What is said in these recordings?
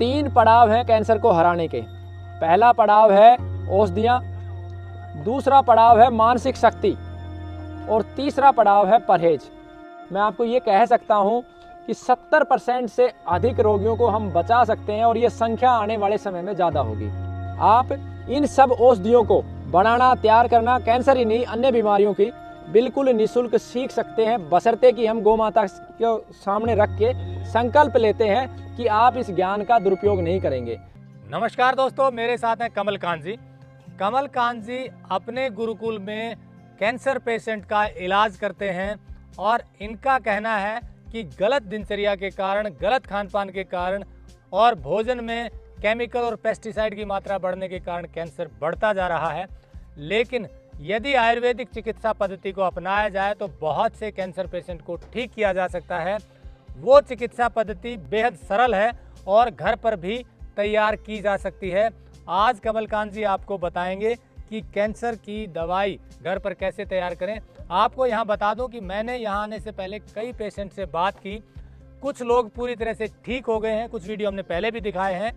तीन पड़ाव हैं कैंसर को हराने के। पहला पड़ाव है औषधियाँ, दूसरा पड़ाव है मानसिक शक्ति और तीसरा पड़ाव है परहेज। मैं आपको ये कह सकता हूँ कि 70% से अधिक रोगियों को हम बचा सकते हैं और ये संख्या आने वाले समय में ज़्यादा होगी। आप इन सब औषधियों को बनाना, तैयार करना, कैंसर ही नहीं अन्य बीमारियों की बिल्कुल निःशुल्क सीख सकते हैं, बशर्ते कि हम गौ माता के सामने रख के संकल्प लेते हैं कि आप इस ज्ञान का दुरुपयोग नहीं करेंगे। नमस्कार दोस्तों, मेरे साथ हैं कमल कांत जी। कमल कांत जी अपने गुरुकुल में कैंसर पेशेंट का इलाज करते हैं और इनका कहना है कि गलत दिनचर्या के कारण, गलत खान पान के कारण और भोजन में केमिकल और पेस्टिसाइड की मात्रा बढ़ने के कारण कैंसर बढ़ता जा रहा है। लेकिन यदि आयुर्वेदिक चिकित्सा पद्धति को अपनाया जाए तो बहुत से कैंसर पेशेंट को ठीक किया जा सकता है। वो चिकित्सा पद्धति बेहद सरल है और घर पर भी तैयार की जा सकती है। आज कमल कांत जी आपको बताएंगे कि कैंसर की दवाई घर पर कैसे तैयार करें। आपको यहाँ बता दूं कि मैंने यहाँ आने से पहले कई पेशेंट से बात की, कुछ लोग पूरी तरह से ठीक हो गए हैं, कुछ वीडियो हमने पहले भी दिखाए हैं।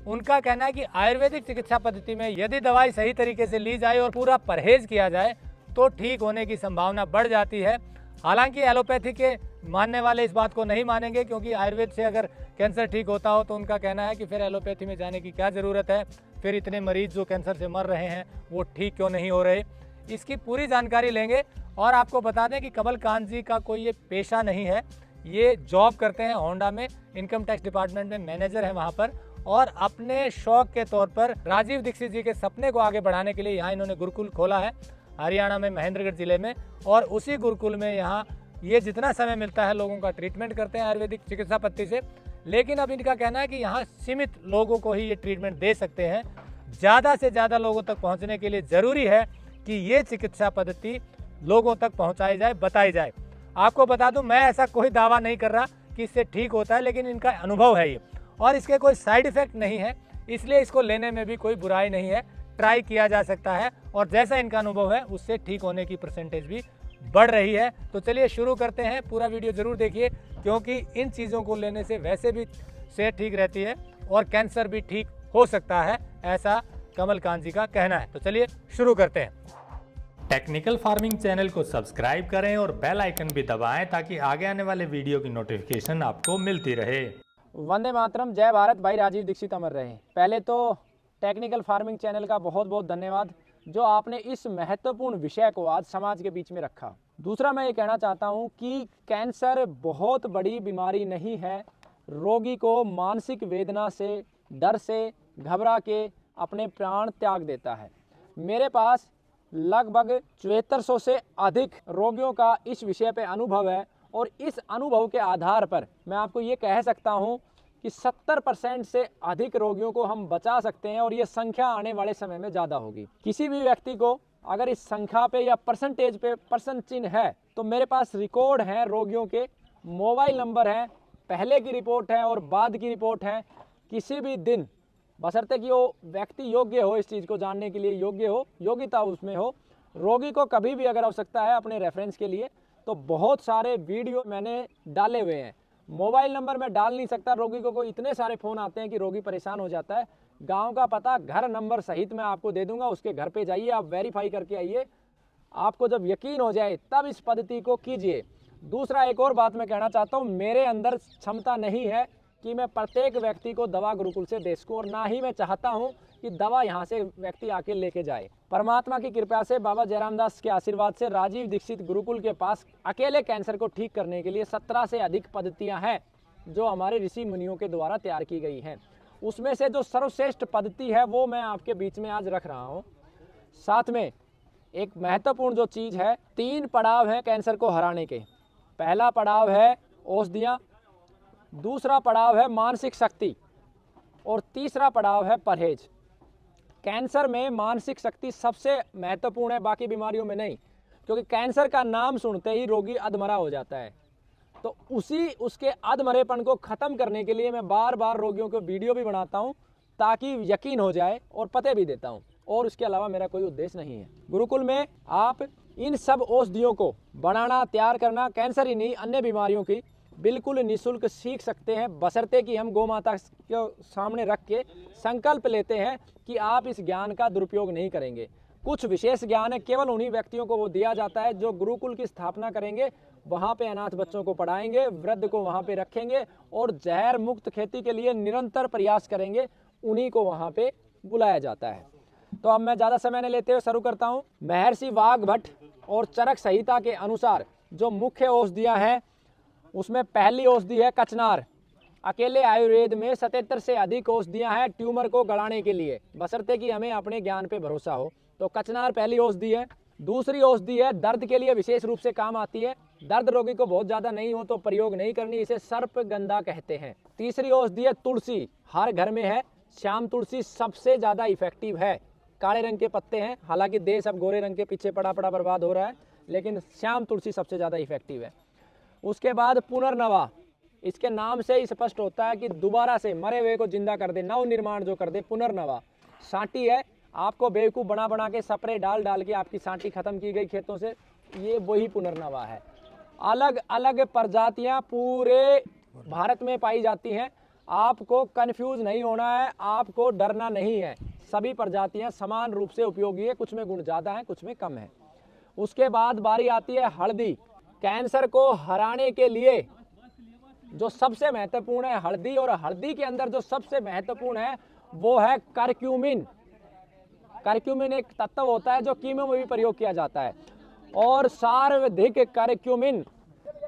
उनका कहना है कि आयुर्वेदिक चिकित्सा पद्धति में यदि दवाई सही तरीके से ली जाए और पूरा परहेज किया जाए तो ठीक होने की संभावना बढ़ जाती है। हालांकि एलोपैथी के मानने वाले इस बात को नहीं मानेंगे, क्योंकि आयुर्वेद से अगर कैंसर ठीक होता हो तो उनका कहना है कि फिर एलोपैथी में जाने की क्या ज़रूरत है, फिर इतने मरीज जो कैंसर से मर रहे हैं वो ठीक क्यों नहीं हो रहे। इसकी पूरी जानकारी लेंगे और आपको बता दें कि कमल कांत जी का कोई ये पेशा नहीं है, ये जॉब करते हैं होंडा में, इनकम टैक्स डिपार्टमेंट में मैनेजर है वहाँ पर, और अपने शौक के तौर पर राजीव दीक्षित जी के सपने को आगे बढ़ाने के लिए यहाँ इन्होंने गुरुकुल खोला है हरियाणा में, महेंद्रगढ़ जिले में। और उसी गुरुकुल में यहाँ ये जितना समय मिलता है लोगों का ट्रीटमेंट करते हैं आयुर्वेदिक चिकित्सा पद्धति से। लेकिन अब इनका कहना है कि यहाँ सीमित लोगों को ही ये ट्रीटमेंट दे सकते हैं। ज़्यादा से ज़्यादा लोगों तक पहुँचने के लिए ज़रूरी है कि ये चिकित्सा पद्धति लोगों तक पहुँचाई जाए, बताई जाए। आपको बता दूँ, मैं ऐसा कोई दावा नहीं कर रहा कि इससे ठीक होता है, लेकिन इनका अनुभव है ये, और इसके कोई साइड इफ़ेक्ट नहीं है, इसलिए इसको लेने में भी कोई बुराई नहीं है, ट्राई किया जा सकता है। और जैसा इनका अनुभव है उससे ठीक होने की परसेंटेज भी बढ़ रही है। तो चलिए शुरू करते हैं। पूरा वीडियो ज़रूर देखिए, क्योंकि इन चीज़ों को लेने से वैसे भी सेहत ठीक रहती है और कैंसर भी ठीक हो सकता है, ऐसा कमल कांत जी का कहना है। तो चलिए शुरू करते हैं। टेक्निकल फार्मिंग चैनल को सब्सक्राइब करें और बेल आइकन भी दबाएं ताकि आगे आने वाले वीडियो की नोटिफिकेशन आपको मिलती रहे। वंदे मातरम, जय भारत। भाई राजीव दीक्षित अमर रहे। पहले तो टेक्निकल फार्मिंग चैनल का बहुत बहुत धन्यवाद जो आपने इस महत्वपूर्ण विषय को आज समाज के बीच में रखा। दूसरा मैं ये कहना चाहता हूँ कि कैंसर बहुत बड़ी बीमारी नहीं है। रोगी को मानसिक वेदना से, डर से घबरा के अपने प्राण त्याग देता है। मेरे पास लगभग 7400 से अधिक रोगियों का इस विषय पे अनुभव है और इस अनुभव के आधार पर मैं आपको ये कह सकता हूँ कि 70% से अधिक रोगियों को हम बचा सकते हैं और ये संख्या आने वाले समय में ज़्यादा होगी। किसी भी व्यक्ति को अगर इस संख्या पे या परसेंटेज पे पर्सन चिन्ह है तो मेरे पास रिकॉर्ड हैं रोगियों के, मोबाइल नंबर है, पहले की रिपोर्ट है और बाद की रिपोर्ट है। किसी भी दिन, बशर्ते कि वो व्यक्ति योग्य हो, इस चीज़ को जानने के लिए योग्य हो, योग्यता उसमें हो, रोगी को कभी भी अगर आवश्यकता है अपने रेफरेंस के लिए तो बहुत सारे वीडियो मैंने डाले हुए हैं। मोबाइल नंबर मैं डाल नहीं सकता, रोगी को इतने सारे फ़ोन आते हैं कि रोगी परेशान हो जाता है। गांव का पता, घर नंबर सहित मैं आपको दे दूंगा, उसके घर पे जाइए, आप वेरीफाई करके आइए। आपको जब यकीन हो जाए तब इस पद्धति को कीजिए। दूसरा एक और बात मैं कहना चाहता हूँ, मेरे अंदर क्षमता नहीं है कि मैं प्रत्येक व्यक्ति को दवा गुरुकुल से दे सकूँ और ना ही मैं चाहता हूँ कि दवा यहाँ से व्यक्ति आके लेके जाए। परमात्मा की कृपा से, बाबा जयराम दास के आशीर्वाद से राजीव दीक्षित गुरुकुल के पास अकेले कैंसर को ठीक करने के लिए 17 से अधिक पद्धतियाँ हैं जो हमारे ऋषि मुनियों के द्वारा तैयार की गई हैं। उसमें से जो सर्वश्रेष्ठ पद्धति है वो मैं आपके बीच में आज रख रहा हूँ। साथ में एक महत्वपूर्ण जो चीज़ है, 3 पड़ाव हैं कैंसर को हराने के। पहला पड़ाव है औषधियाँ, दूसरा पड़ाव है मानसिक शक्ति और तीसरा पड़ाव है परहेज। कैंसर में मानसिक शक्ति सबसे महत्वपूर्ण है, बाकी बीमारियों में नहीं, क्योंकि कैंसर का नाम सुनते ही रोगी अधमरा हो जाता है। तो उसके अधमरेपन को ख़त्म करने के लिए मैं बार बार रोगियों को वीडियो भी बनाता हूं ताकि यकीन हो जाए और पते भी देता हूं, और उसके अलावा मेरा कोई उद्देश्य नहीं है। गुरुकुल में आप इन सब औषधियों को बनाना, तैयार करना, कैंसर ही नहीं अन्य बीमारियों की बिल्कुल निःशुल्क सीख सकते हैं, बशर्ते कि हम गौ माता के सामने रख के संकल्प लेते हैं कि आप इस ज्ञान का दुरुपयोग नहीं करेंगे। कुछ विशेष ज्ञान है, केवल उन्हीं व्यक्तियों को वो दिया जाता है जो गुरुकुल की स्थापना करेंगे, वहाँ पे अनाथ बच्चों को पढ़ाएंगे, वृद्ध को वहाँ पे रखेंगे और जहर मुक्त खेती के लिए निरंतर प्रयास करेंगे, उन्हीं को वहाँ पे बुलाया जाता है। तो अब मैं ज़्यादा समय नहीं लेते हुए शुरू करता हूँ। महर्षि वाग्भट और चरक संहिता के अनुसार जो मुख्य औषधियाँ हैं, उसमें पहली औषधि है कचनार। अकेले आयुर्वेद में 77 से अधिक औषधियाँ हैं ट्यूमर को गड़ाने के लिए, बशर्ते कि हमें अपने ज्ञान पे भरोसा हो। तो कचनार पहली औषधि है। दूसरी औषधि है दर्द के लिए विशेष रूप से काम आती है। दर्द रोगी को बहुत ज़्यादा नहीं हो तो प्रयोग नहीं करनी, इसे सर्पगंधा कहते हैं। तीसरी औषधि है तुलसी, हर घर में है। श्याम तुलसी सबसे ज़्यादा इफेक्टिव है। काले रंग के पत्ते हैं, हालांकि देश अब गोरे रंग के पीछे पड़ा बर्बाद हो रहा है, लेकिन श्याम तुलसी सबसे ज़्यादा इफेक्टिव है। उसके बाद पुनर्नवा, इसके नाम से ही स्पष्ट होता है कि दोबारा से मरे हुए को जिंदा कर दे, नव निर्माण जो कर दे, पुनर्नवा। सांटी है, आपको बेवकूफ़ बना के स्प्रे डाल के आपकी सांटी खत्म की गई खेतों से, ये वही पुनर्नवा है। अलग अलग प्रजातियां पूरे भारत में पाई जाती हैं, आपको कंफ्यूज नहीं होना है, आपको डरना नहीं है। सभी प्रजातियां समान रूप से उपयोगी है, कुछ में गुण ज़्यादा है, कुछ में कम है। उसके बाद बारी आती है हल्दी। कैंसर को हराने के लिए जो सबसे महत्वपूर्ण है हल्दी, और हल्दी के अंदर जो सबसे महत्वपूर्ण है वो है करक्यूमिन। करक्यूमिन एक तत्व होता है जो कीमो में भी प्रयोग किया जाता है, और सर्वाधिक करक्यूमिन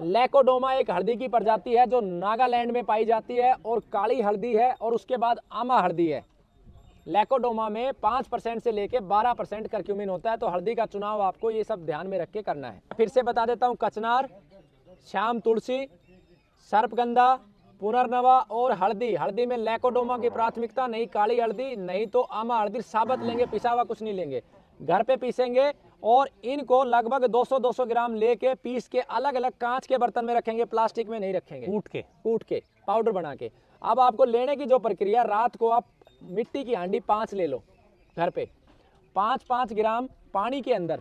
लेकोडोमा एक हल्दी की प्रजाति है जो नागालैंड में पाई जाती है, और काली हल्दी है, और उसके बाद आमा हल्दी है। लेकोडोमा में 5% से लेके 12% करक्यूमिन होता है। तो हल्दी का चुनाव आपको ये सब ध्यान में रख के करना है। फिर से बता देता हूँ, कचनार, श्याम तुलसी, सर्पगंधा, पुनर्नवा और हल्दी। हल्दी में लेकोडोमा की प्राथमिकता, नहीं काली हल्दी, नहीं तो आमा हल्दी। साबत लेंगे, पिसा हुआ कुछ नहीं लेंगे, घर पे पीसेंगे, और इनको लगभग 200-200 ग्राम लेके पीस के अलग अलग कांच के बर्तन में रखेंगे, प्लास्टिक में नहीं रखेंगे, कूट के पाउडर बना के। अब आपको लेने की जो प्रक्रिया, रात को आप मिट्टी की हांडी 5 ले लो घर पे, 5-5 ग्राम पानी के अंदर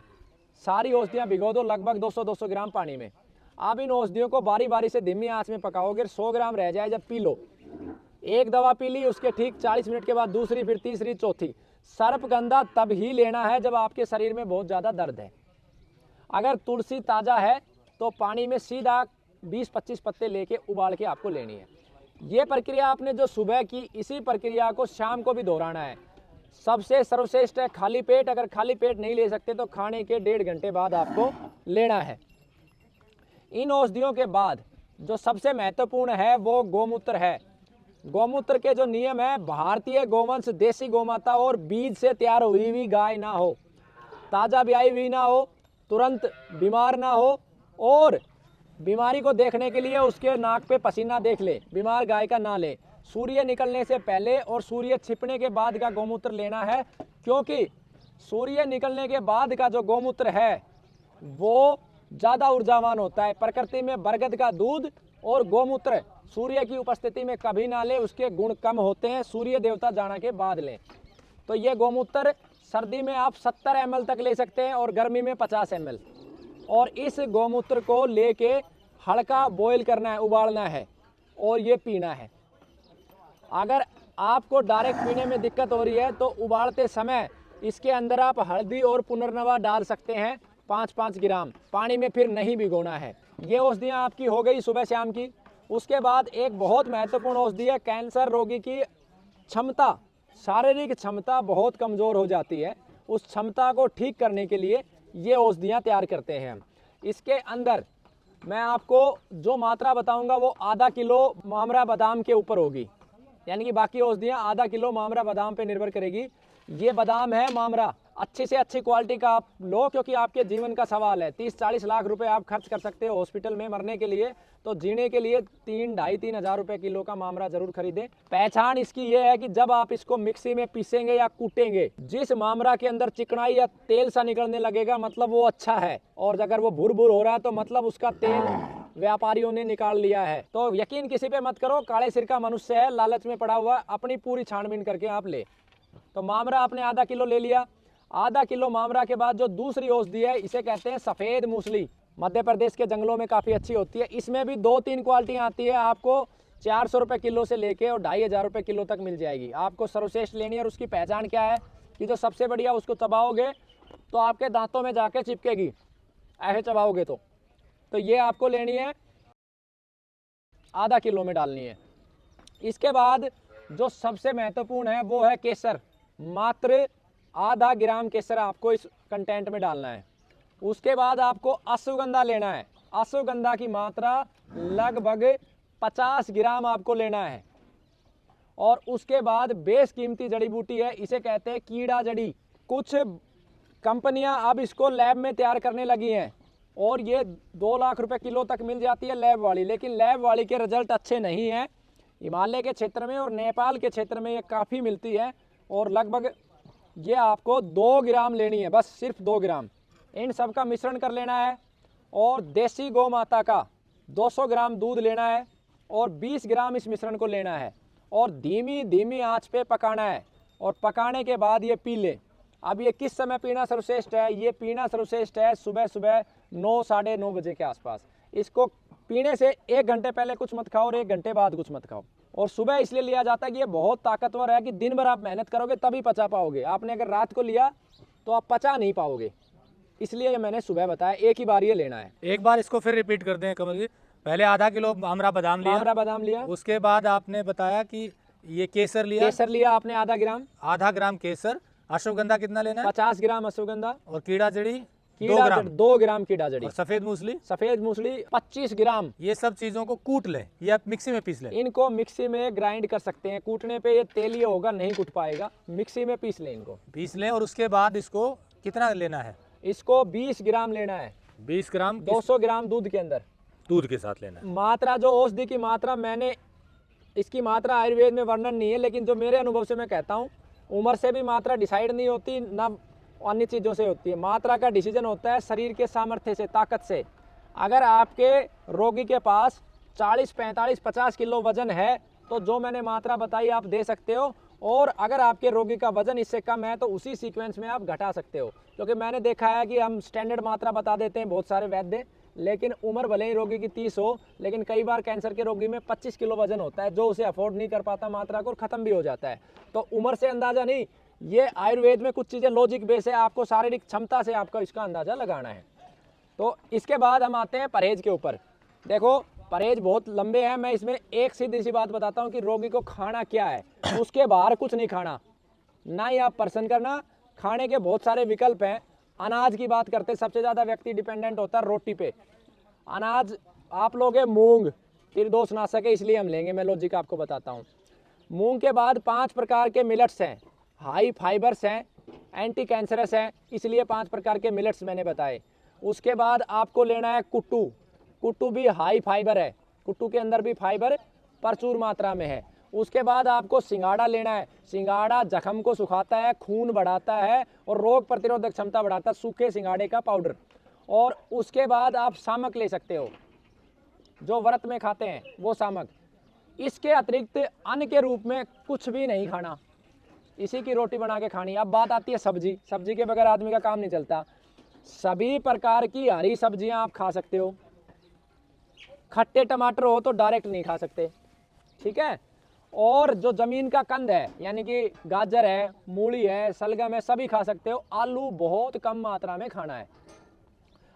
सारी औषधियाँ भिगो दो, लगभग 200-200 ग्राम पानी में। आप इन औषधियों को बारी बारी से धीमी आंच में पकाओगे, 100 ग्राम रह जाए जब पी लो। एक दवा पी ली, उसके ठीक 40 मिनट के बाद दूसरी, फिर तीसरी, चौथी। सर्पगंधा तब ही लेना है जब आपके शरीर में बहुत ज़्यादा दर्द है। अगर तुलसी ताज़ा है तो पानी में सीधा 20-25 पत्ते लेके उबाल के आपको लेनी है। ये प्रक्रिया आपने जो सुबह की, इसी प्रक्रिया को शाम को भी दोहराना है। सबसे सर्वश्रेष्ठ है खाली पेट। अगर खाली पेट नहीं ले सकते तो खाने के 1.5 घंटे बाद आपको लेना है। इन औषधियों के बाद जो सबसे महत्वपूर्ण है वो गोमूत्र है। गोमूत्र के जो नियम है, भारतीय गोवंश, देसी गोमाता और बीज से तैयार हुई हुई गाय ना हो, ताज़ा ब्याई हुई ना हो, तुरंत बीमार ना हो, और बीमारी को देखने के लिए उसके नाक पे पसीना देख ले, बीमार गाय का ना ले। सूर्य निकलने से पहले और सूर्य छिपने के बाद का गोमूत्र लेना है, क्योंकि सूर्य निकलने के बाद का जो गोमूत्र है वो ज़्यादा ऊर्जावान होता है। प्रकृति में बरगद का दूध और गोमूत्र सूर्य की उपस्थिति में कभी ना ले, उसके गुण कम होते हैं, सूर्य देवता जाने के बाद लें। तो ये गोमूत्र सर्दी में आप 70 ml तक ले सकते हैं और गर्मी में 50 ml। और इस गोमूत्र को लेके हल्का बॉईल करना है, उबालना है और ये पीना है। अगर आपको डायरेक्ट पीने में दिक्कत हो रही है तो उबालते समय इसके अंदर आप हल्दी और पुनर्नवा डाल सकते हैं, 5-5 ग्राम पानी में, फिर नहीं भिगोना है। ये औषधियाँ आपकी हो गई सुबह शाम की। उसके बाद एक बहुत महत्वपूर्ण औषधि है, कैंसर रोगी की क्षमता, शारीरिक क्षमता बहुत कमज़ोर हो जाती है, उस क्षमता को ठीक करने के लिए ये औषधियाँ तैयार करते हैं हम। इसके अंदर मैं आपको जो मात्रा बताऊंगा वो आधा किलो मामरा बादाम के ऊपर होगी, यानी कि बाकी औषधियाँ आधा किलो मामरा बादाम पे निर्भर करेगी। ये बादाम है मामरा, अच्छी से अच्छी क्वालिटी का आप लो, क्योंकि आपके जीवन का सवाल है। 30-40 लाख रुपए आप खर्च कर सकते हो हॉस्पिटल में मरने के लिए, तो जीने के लिए 3-2.5-3 हज़ार रुपये किलो का मामरा जरूर खरीदें। पहचान इसकी ये है कि जब आप इसको मिक्सी में पीसेंगे या कूटेंगे, जिस मामरा के अंदर चिकनाई या तेल सा निकलने लगेगा मतलब वो अच्छा है, और अगर वो भुर-भुर हो रहा है तो मतलब उसका तेल व्यापारियों ने निकाल लिया है। तो यकीन किसी पे मत करो, काले सिर का मनुष्य है, लालच में पड़ा हुआ, अपनी पूरी छानबीन करके आप ले। तो मामरा आपने आधा किलो ले लिया। आधा किलो मामरा के बाद जो दूसरी औषधि है इसे कहते हैं सफ़ेद मूसली। मध्य प्रदेश के जंगलों में काफ़ी अच्छी होती है। इसमें भी 2-3 क्वालिटियाँ आती है, आपको 400 रुपये किलो से लेके और 2500 रुपये किलो तक मिल जाएगी। आपको सर्वश्रेष्ठ लेनी है और उसकी पहचान क्या है कि जो सबसे बढ़िया उसको चबाओगे तो आपके दांतों में जाके चिपकेगी, ऐसे चबाओगे तो ये आपको लेनी है, आधा किलो में डालनी है। इसके बाद जो सबसे महत्वपूर्ण है वो है केसर। मात्र आधा ग्राम केसर आपको इस कंटेंट में डालना है। उसके बाद आपको अश्वगंधा लेना है। अश्वगंधा की मात्रा लगभग 50 ग्राम आपको लेना है। और उसके बाद बेशकीमती जड़ी बूटी है, इसे कहते हैं कीड़ा जड़ी। कुछ कंपनियां अब इसको लैब में तैयार करने लगी हैं और ये 2 लाख रुपए किलो तक मिल जाती है लैब वाली, लेकिन लैब वाली के रिजल्ट अच्छे नहीं हैं। हिमालय के क्षेत्र में और नेपाल के क्षेत्र में ये काफ़ी मिलती है और लगभग ये आपको 2 ग्राम लेनी है, बस सिर्फ 2 ग्राम। इन सब का मिश्रण कर लेना है और देसी गौ माता का 200 ग्राम दूध लेना है और 20 ग्राम इस मिश्रण को लेना है और धीमी धीमी आंच पे पकाना है और पकाने के बाद ये पी ले। अब ये किस समय पीना सर्वश्रेष्ठ है? ये पीना सर्वश्रेष्ठ है सुबह सुबह 9 साढ़े 9 बजे के आसपास। इसको पीने से 1 घंटे पहले कुछ मत खाओ और 1 घंटे बाद कुछ मत खाओ। और सुबह इसलिए लिया जाता है कि ये बहुत ताकतवर है कि दिन भर आप मेहनत करोगे तभी पचा पाओगे। आपने अगर रात को लिया तो आप पचा नहीं पाओगे, इसलिए ये मैंने सुबह बताया, एक ही बार ये लेना है। एक बार इसको फिर रिपीट कर दें कमल जी। पहले आधा किलो आमरा बादाम लिया, आमरा बादाम लिया, उसके बाद आपने बताया कि ये केसर लिया, केसर लिया आपने आधा ग्राम केसर। अश्वगंधा कितना लेना है? 50 ग्राम अश्वगंधा और कीड़ा जड़ी 2 ग्राम कीड़ा जड़ी। और सफेद मूसली 25 ग्राम। ये सब चीजों को कूट लें या मिक्सी में पीस लें? इनको मिक्सी में ग्राइंड कर सकते हैं, कूटने पे ये तेलीय होगा, नहीं कूट पाएगा। मिक्सी में पीस लें, इनको पीस लें। और उसके बाद इसको कितना लेना है? इसको 20 ग्राम लेना है। 20 ग्राम 200 ग्राम दूध के अंदर, दूध के साथ लेना है। मात्रा जो औषधि की मात्रा, मैंने इसकी मात्रा आयुर्वेद में वर्णन नहीं है, लेकिन जो मेरे अनुभव से मैं कहता हूँ, उम्र से भी मात्रा डिसाइड नहीं होती, ना अन्य चीज़ों से होती है। मात्रा का डिसीजन होता है शरीर के सामर्थ्य से, ताकत से। अगर आपके रोगी के पास 40, 45, 50 किलो वजन है तो जो मैंने मात्रा बताई आप दे सकते हो। और अगर आपके रोगी का वजन इससे कम है तो उसी सीक्वेंस में आप घटा सकते हो। क्योंकि मैंने देखा है कि हम स्टैंडर्ड मात्रा बता देते हैं बहुत सारे वैद्य, लेकिन उम्र भले ही रोगी की 30 हो, लेकिन कई बार कैंसर के रोगी में 25 किलो वजन होता है, जो उसे अफोर्ड नहीं कर पाता मात्रा को और ख़त्म भी हो जाता है। तो उम्र से अंदाज़ा नहीं, ये आयुर्वेद में कुछ चीज़ें लॉजिक बेस है, आपको शारीरिक क्षमता से आपका इसका अंदाज़ा लगाना है। तो इसके बाद हम आते हैं परहेज के ऊपर। देखो परहेज बहुत लंबे हैं, मैं इसमें एक सीधी सी बात बताता हूँ कि रोगी को खाना क्या है, उसके बाहर कुछ नहीं खाना, ना ही आप पर्सन करना। खाने के बहुत सारे विकल्प हैं। अनाज की बात करते, सबसे ज़्यादा व्यक्ति डिपेंडेंट होता है रोटी पे। अनाज आप लोगे मूंग, त्रिदोष नाशक है इसलिए हम लेंगे, मैं लॉजिक आपको बताता हूँ। मूंग के बाद 5 प्रकार के मिलेट्स हैं, हाई फाइबर्स हैं, एंटी कैंसरस हैं, इसलिए 5 प्रकार के मिलेट्स मैंने बताए। उसके बाद आपको लेना है कुट्टू। कुट्टू भी हाई फाइबर है, कुट्टू के अंदर भी फाइबर प्रचुर मात्रा में है। उसके बाद आपको सिंगाड़ा लेना है। सिंगाड़ा जख्म को सुखाता है, खून बढ़ाता है और रोग प्रतिरोधक क्षमता बढ़ाता है, सूखे सिंगाड़े का पाउडर। और उसके बाद आप सामक ले सकते हो, जो व्रत में खाते हैं वो सामक। इसके अतिरिक्त अन्न के रूप में कुछ भी नहीं खाना, इसी की रोटी बना के खानी। अब बात आती है सब्जी। सब्जी के बगैर आदमी का काम नहीं चलता। सभी प्रकार की हरी सब्जियां आप खा सकते हो। खट्टे टमाटर हो तो डायरेक्ट नहीं खा सकते, ठीक है। और जो ज़मीन का कंद है, यानी कि गाजर है, मूली है, सलगम है, सभी खा सकते हो। आलू बहुत कम मात्रा में खाना है।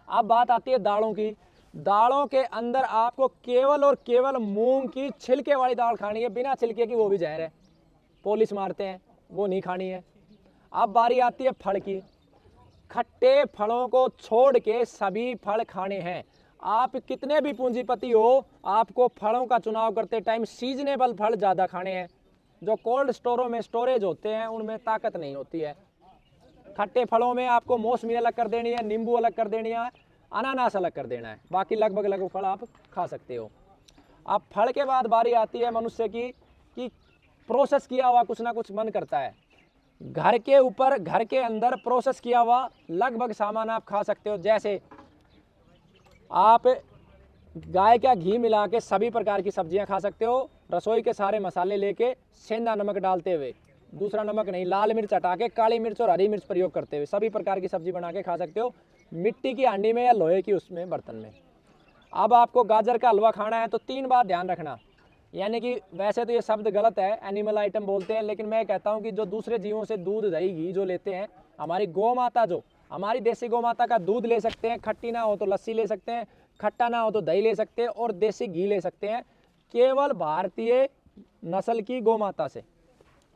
अब बात आती है दालों की। दालों के अंदर आपको केवल और केवल मूंग की छिलके वाली दाल खानी है, बिना छिलके की वो भी जहर है, पॉलिश मारते हैं, वो नहीं खानी है। अब बारी आती है फल की। खट्टे फलों को छोड़ के सभी फल खाने हैं। आप कितने भी पूंजीपति हो, आपको फलों का चुनाव करते टाइम सीजनेबल फल ज़्यादा खाने हैं। जो कोल्ड स्टोरों में स्टोरेज होते हैं उनमें ताकत नहीं होती है। खट्टे फलों में आपको मौसमी अलग कर देनी है, नींबू अलग कर देनी है, अनानास अलग कर देना है, बाकी लगभग फल आप खा सकते हो। अब फल के बाद बारी आती है मनुष्य की कि प्रोसेस किया हुआ कुछ ना कुछ मन करता है। घर के ऊपर, घर के अंदर प्रोसेस किया हुआ लगभग सामान आप खा सकते हो। जैसे आप गाय का घी मिला के सभी प्रकार की सब्जियां खा सकते हो, रसोई के सारे मसाले लेके सेंधा नमक डालते हुए, दूसरा नमक नहीं, लाल मिर्च हटा के काली मिर्च और हरी मिर्च प्रयोग करते हुए सभी प्रकार की सब्जी बना के खा सकते हो। मिट्टी की हांडी में या लोहे की उसमें बर्तन में। अब आपको गाजर का हलवा खाना है तो 3 बात ध्यान रखना, यानी कि वैसे तो ये शब्द गलत है, एनिमल आइटम बोलते हैं, लेकिन मैं कहता हूँ कि जो दूसरे जीवों से दूध दही घी जो लेते हैं, हमारी गौ माता जो हमारी देसी गौ माता का दूध ले सकते हैं, खट्टी ना हो तो लस्सी ले सकते हैं, खट्टा ना हो तो दही ले सकते हैं और देसी घी ले सकते हैं, केवल भारतीय नस्ल की गौ माता से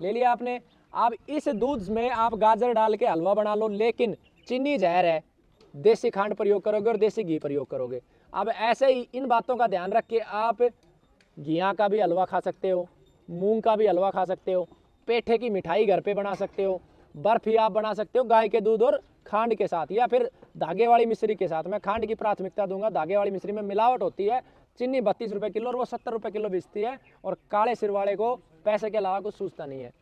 ले लिया आपने। अब इस दूध में आप गाजर डाल के हलवा बना लो, लेकिन चीनी जहर है, देसी खांड प्रयोग करोगे और देसी घी प्रयोग करोगे। अब ऐसे ही इन बातों का ध्यान रख के आप घिया का भी हलवा खा सकते हो, मूंग का भी हलवा खा सकते हो, पेठे की मिठाई घर पे बना सकते हो, बर्फी आप बना सकते हो गाय के दूध और खांड के साथ, या फिर धागे वाली मिश्री के साथ। मैं खांड की प्राथमिकता दूंगा, धागे वाली मिश्री में मिलावट होती है, चीनी 32 रुपये किलो और वो 70 रुपये किलो बेचती है, और काले सिर वाले को पैसे के अलावा कुछ सूझता नहीं है,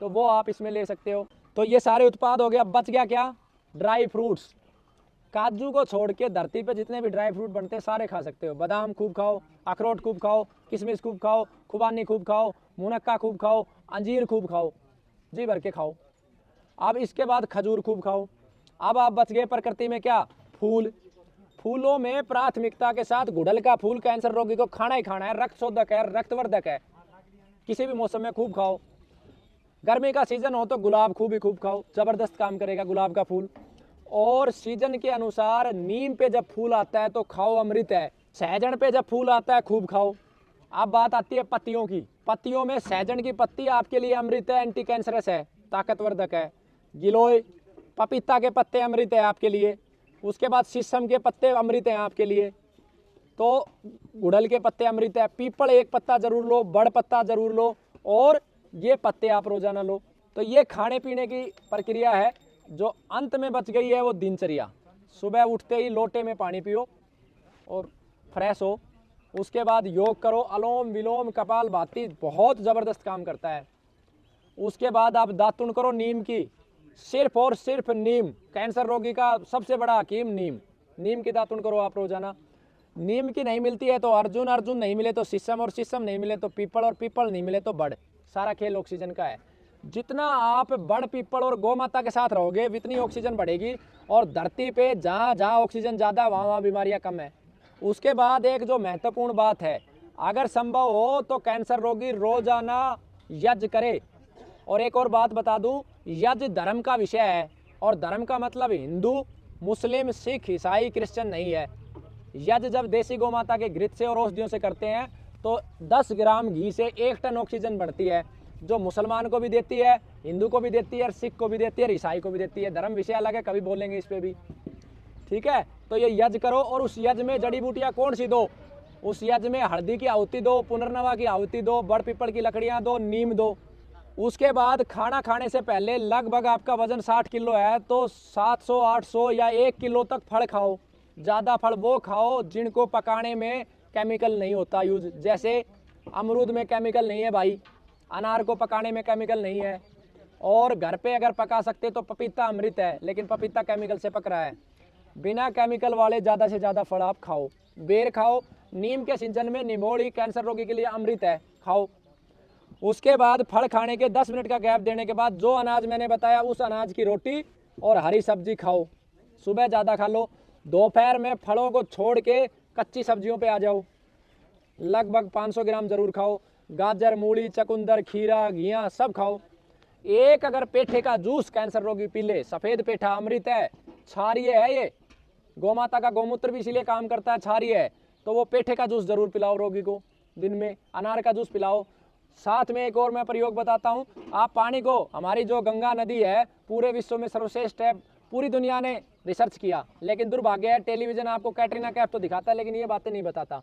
तो वो आप इसमें ले सकते हो। तो ये सारे उत्पाद हो गया। बच गया क्या? Dry fruits. काजू को छोड़ के धरती पे जितने भी ड्राई फ्रूट बनते हैं सारे खा सकते हो। बादाम खूब खाओ, अखरोट खूब खाओ, किशमिश खूब खाओ, खुबानी खूब खाओ, मुनक्का खूब खाओ, अंजीर खूब खाओ, जी भर के खाओ। अब इसके बाद खजूर खूब खाओ। अब आप बच गए प्रकृति में क्या? फूल। फूलों में प्राथमिकता के साथ गुड़हल का फूल कैंसर रोगी को खाना ही खाना है, रक्त शोधक है, रक्तवर्धक है, किसी भी मौसम में खूब खाओ। गर्मी का सीजन हो तो गुलाब खूब ही खूब खाओ, जबरदस्त काम करेगा गुलाब का फूल। और सीजन के अनुसार नीम पे जब फूल आता है तो खाओ, अमृत है। सहजन पे जब फूल आता है खूब खाओ। अब बात आती है पत्तियों की। पत्तियों में सहजन की पत्ती आपके लिए अमृत है, एंटी कैंसरस है, ताकतवर्धक है। गिलोय, पपीता के पत्ते अमृत है आपके लिए। उसके बाद शीशम के पत्ते अमृत हैं आपके लिए। तो गुड़हल के पत्ते अमृत है। पीपल एक पत्ता जरूर लो, बड़ पत्ता जरूर लो, और ये पत्ते आप रोजाना लो। तो ये खाने पीने की प्रक्रिया है। जो अंत में बच गई है वो दिनचर्या। सुबह उठते ही लोटे में पानी पियो और फ्रेश हो। उसके बाद योग करो, अलोम विलोम कपाल भाती बहुत ज़बरदस्त काम करता है। उसके बाद आप दातुन करो नीम की, सिर्फ और सिर्फ नीम। कैंसर रोगी का सबसे बड़ा हकीम नीम। नीम की दातुन करो आप रोजाना। नीम की नहीं मिलती है तो अर्जुन, अर्जुन नहीं मिले तो शीशम, और शीशम नहीं मिले तो पीपल, और पीपल नहीं मिले तो बड़। सारा खेल ऑक्सीजन का है। जितना आप बड़, पीपल और गौ माता के साथ रहोगे उतनी ऑक्सीजन बढ़ेगी, और धरती पे जहाँ जहाँ ऑक्सीजन ज़्यादा वहाँ वहाँ बीमारियाँ कम है। उसके बाद एक जो महत्वपूर्ण बात है, अगर संभव हो तो कैंसर रोगी रोजाना यज्ञ करे। और एक और बात बता दूं, यज्ञ धर्म का विषय है, और धर्म का मतलब हिंदू, मुस्लिम, सिख, ईसाई, क्रिश्चियन नहीं है। यज्ञ जब देसी गौ माता के घृत से और औषधियों से करते हैं तो 10 ग्राम घी से 1 टन ऑक्सीजन बढ़ती है, जो मुसलमान को भी देती है, हिंदू को भी देती है, सिख को भी देती है, ईसाई को भी देती है। धर्म विषय अलग है, कभी बोलेंगे इस पे भी, ठीक है। तो ये यज्ञ करो, और उस यज्ञ में जड़ी बूटियाँ कौन सी दो? उस यज्ञ में हल्दी की आहुति दो, पुनर्नवा की आहुति दो, बड़ पीपल की लकड़ियाँ दो, नीम दो। उसके बाद खाना खाने से पहले लगभग आपका वजन 60 किलो है तो 700, 800 या 1 किलो तक फल खाओ। ज़्यादा फल वो खाओ जिनको पकाने में केमिकल नहीं होता यूज। जैसे अमरूद में केमिकल नहीं है भाई, अनार को पकाने में केमिकल नहीं है, और घर पे अगर पका सकते तो पपीता अमृत है, लेकिन पपीता केमिकल से पक रहा है। बिना केमिकल वाले ज़्यादा से ज़्यादा फल आप खाओ। बेर खाओ। नीम के सिंचन में निमोड़ी कैंसर रोगी के लिए अमृत है, खाओ। उसके बाद फल खाने के 10 मिनट का गैप देने के बाद जो अनाज मैंने बताया उस अनाज की रोटी और हरी सब्जी खाओ। सुबह ज़्यादा खा लो। दोपहर में फलों को छोड़ के कच्ची सब्जियों पे आ जाओ। लगभग 500 ग्राम जरूर खाओ। गाजर, मूली, चकुंदर, खीरा, घिया सब खाओ। एक अगर पेठे का जूस कैंसर रोगी पी ले, सफ़ेद पेठा अमृत है, क्षारीय है, ये गौ माता का गौमूत्र भी इसीलिए काम करता है, क्षारीय है, तो वो पेठे का जूस जरूर पिलाओ रोगी को। दिन में अनार का जूस पिलाओ। साथ में एक और मैं प्रयोग बताता हूँ, आप पानी को, हमारी जो गंगा नदी है पूरे विश्व में सर्वश्रेष्ठ है, पूरी दुनिया ने रिसर्च किया, लेकिन दुर्भाग्य है टेलीविजन आपको कैटरीना कैफ तो दिखाता है लेकिन ये बातें नहीं बताता।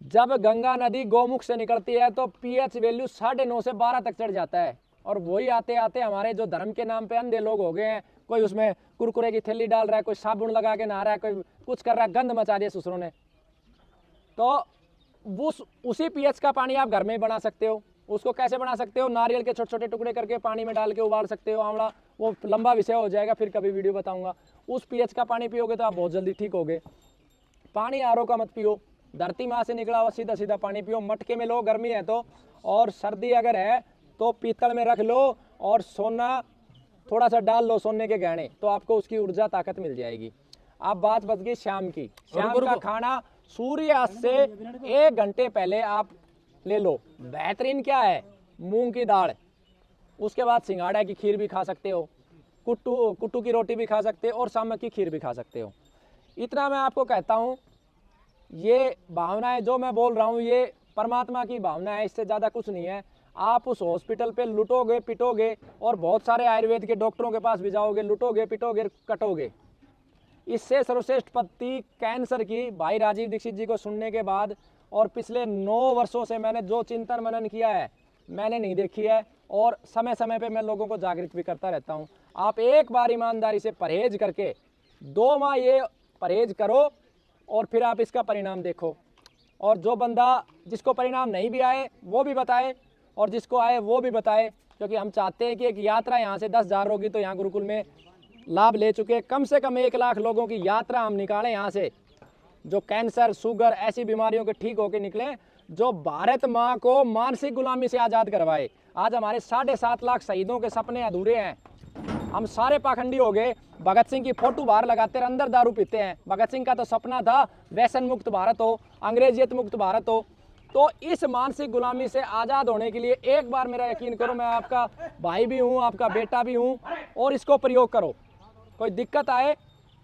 जब गंगा नदी गौमुख से निकलती है तो पीएच वैल्यू 9.5 से 12 तक चढ़ जाता है, और वही आते आते हमारे जो धर्म के नाम पे अंधे लोग हो गए हैं, कोई उसमें कुरकुरे की थैली डाल रहा है, कोई साबुन लगा के नहा रहा है, कोई कुछ कर रहा है, गंद मचा दिया ससुरों ने। तो उसी पीएच का पानी आप घर में ही बना सकते हो। उसको कैसे बना सकते हो? नारियल के छोटे छोटे टुकड़े करके पानी में डाल के उबाल सकते हो। आंवला, वो लंबा विषय हो जाएगा, फिर कभी वीडियो बताऊंगा। उस पीएच का पानी पियोगे तो आप बहुत जल्दी ठीक होगे। पानी आरओ का मत पियो, धरती माँ से निकला हुआ सीधा सीधा पानी पियो। मटके में लो, गर्मी है तो, और सर्दी अगर है तो पीतल में रख लो, और सोना थोड़ा सा डाल लो, सोने के गहने, तो आपको उसकी ऊर्जा ताकत मिल जाएगी। अब बात बच गई शाम की। शाम रुको, का रुको। खाना सूर्यास्त से 1 घंटे पहले आप ले लो। बेहतरीन क्या है, मूंग की दाल, उसके बाद सिंगाड़ा की खीर भी खा सकते हो, कुट्टू की रोटी भी खा सकते हो और सामक की खीर भी खा सकते हो। इतना मैं आपको कहता हूँ, ये भावनाएं जो मैं बोल रहा हूँ ये परमात्मा की भावना है, इससे ज़्यादा कुछ नहीं है। आप उस हॉस्पिटल पे लुटोगे पिटोगे और बहुत सारे आयुर्वेद के डॉक्टरों के पास भी जाओगे, लुटोगे पिटोगे कटोगे। इससे सर्वश्रेष्ठ पद्धति कैंसर की भाई राजीव दीक्षित जी को सुनने के बाद और पिछले 9 वर्षों से मैंने जो चिंतन मनन किया है मैंने नहीं देखी है, और समय समय पे मैं लोगों को जागृत भी करता रहता हूँ। आप एक बार ईमानदारी से परहेज करके 2 माह ये परहेज करो और फिर आप इसका परिणाम देखो। और जो बंदा जिसको परिणाम नहीं भी आए वो भी बताए और जिसको आए वो भी बताए, क्योंकि हम चाहते हैं कि एक यात्रा यहाँ से 10,000 रोगी तो यहाँ गुरुकुल में लाभ ले चुके, कम से कम 1 लाख लोगों की यात्रा हम निकालें यहाँ से, जो कैंसर शुगर ऐसी बीमारियों के ठीक होकर निकले, जो भारत माँ को मानसिक गुलामी से आज़ाद करवाए। आज हमारे 7.5 लाख शहीदों के सपने अधूरे हैं। हम सारे पाखंडी हो गए, भगत सिंह की फोटो बाहर लगाते हैं, अंदर दारू पीते हैं। भगत सिंह का तो सपना था व्यसन मुक्त भारत हो, अंग्रेजियत मुक्त भारत हो। तो इस मानसिक गुलामी से आज़ाद होने के लिए एक बार मेरा यकीन करो, मैं आपका भाई भी हूँ, आपका बेटा भी हूँ, और इसको प्रयोग करो। कोई दिक्कत आए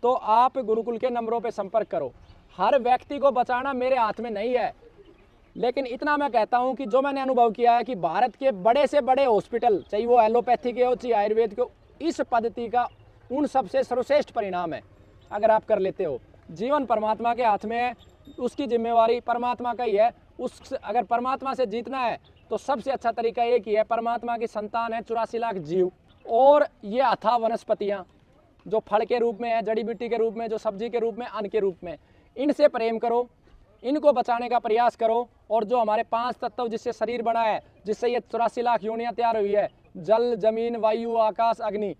तो आप गुरुकुल के नंबरों पे संपर्क करो। हर व्यक्ति को बचाना मेरे हाथ में नहीं है, लेकिन इतना मैं कहता हूं कि जो मैंने अनुभव किया है कि भारत के बड़े से बड़े हॉस्पिटल, चाहे वो एलोपैथी के हो चाहे आयुर्वेद के हो, इस पद्धति का उन सबसे सर्वश्रेष्ठ परिणाम है। अगर आप कर लेते हो, जीवन परमात्मा के हाथ में है, उसकी जिम्मेवारी परमात्मा का ही है। अगर परमात्मा से जीतना है तो सबसे अच्छा तरीका एक ही है, परमात्मा की संतान है 84 लाख जीव, और ये अथाह वनस्पतियाँ जो फल के रूप में है, जड़ी बूटी के रूप में, जो सब्जी के रूप में, अन्न के रूप में, इनसे प्रेम करो, इनको बचाने का प्रयास करो। और जो हमारे 5 तत्व जिससे शरीर बना है, जिससे ये 84 लाख योनियाँ तैयार हुई है, जल जमीन वायु आकाश अग्नि,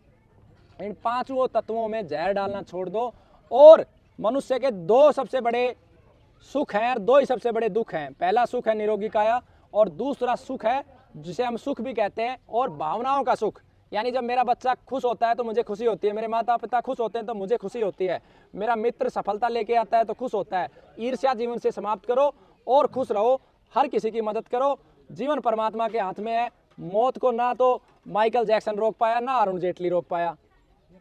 इन 5 तत्वों में जहर डालना छोड़ दो। और मनुष्य के 2 सबसे बड़े सुख हैं और 2 ही सबसे बड़े दुख हैं। पहला सुख है निरोगी काया और दूसरा सुख है जिसे हम सुख भी कहते हैं, और भावनाओं का सुख। यानी जब मेरा बच्चा खुश होता है तो मुझे खुशी होती है, मेरे माता पिता खुश होते हैं तो मुझे खुशी होती है, मेरा मित्र सफलता लेके आता है तो खुश होता है। ईर्ष्या जीवन से समाप्त करो और खुश रहो, हर किसी की मदद करो। जीवन परमात्मा के हाथ में है। मौत को ना तो माइकल जैक्सन रोक पाया, ना अरुण जेटली रोक पाया,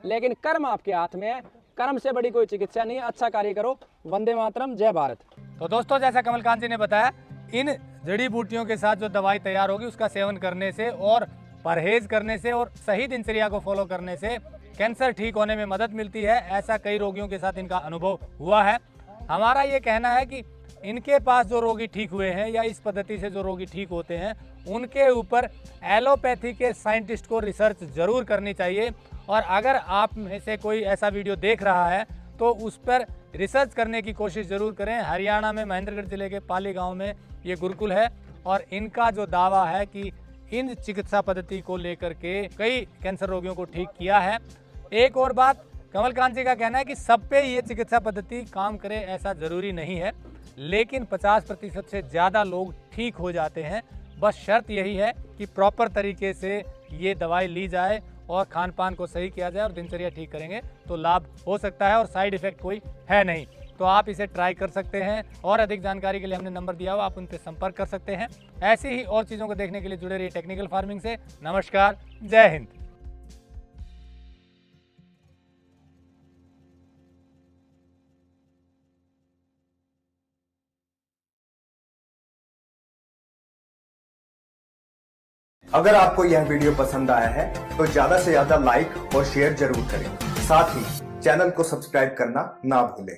लेकिन कर्म आपके हाथ में है। कर्म से बड़ी कोई चिकित्सा नहीं है। अच्छा कार्य करो। वंदे मातरम, जय भारत। तो दोस्तों, जैसा कमलकांत जी ने बताया, इन जड़ी बूटियों के साथ जो दवाई तैयार होगी उसका सेवन करने से और परहेज करने से और सही दिनचर्या को फॉलो करने से कैंसर ठीक होने में मदद मिलती है। ऐसा कई रोगियों के साथ इनका अनुभव हुआ है। हमारा ये कहना है कि इनके पास जो रोगी ठीक हुए हैं या इस पद्धति से जो रोगी ठीक होते हैं, उनके ऊपर एलोपैथी के साइंटिस्ट को रिसर्च जरूर करनी चाहिए। और अगर आप में से कोई ऐसा वीडियो देख रहा है तो उस पर रिसर्च करने की कोशिश जरूर करें। हरियाणा में महेंद्रगढ़ जिले के पाली गांव में ये गुरुकुल है, और इनका जो दावा है कि इन चिकित्सा पद्धति को लेकर के कई कैंसर रोगियों को ठीक किया है। एक और बात, कमलकांत जी का कहना है कि सब पे ये चिकित्सा पद्धति काम करे ऐसा जरूरी नहीं है, लेकिन 50% से ज़्यादा लोग ठीक हो जाते हैं। बस शर्त यही है कि प्रॉपर तरीके से ये दवाई ली जाए और खान पान को सही किया जाए और दिनचर्या ठीक करेंगे तो लाभ हो सकता है, और साइड इफेक्ट कोई है नहीं। तो आप इसे ट्राई कर सकते हैं, और अधिक जानकारी के लिए हमने नंबर दिया हुआ, आप उन पर संपर्क कर सकते हैं। ऐसी ही और चीज़ों को देखने के लिए जुड़े रहिए टेक्निकल फार्मिंग से। नमस्कार, जय हिंद। अगर आपको यह वीडियो पसंद आया है तो ज्यादा से ज्यादा लाइक और शेयर जरूर करें। साथ ही चैनल को सब्सक्राइब करना ना भूलें।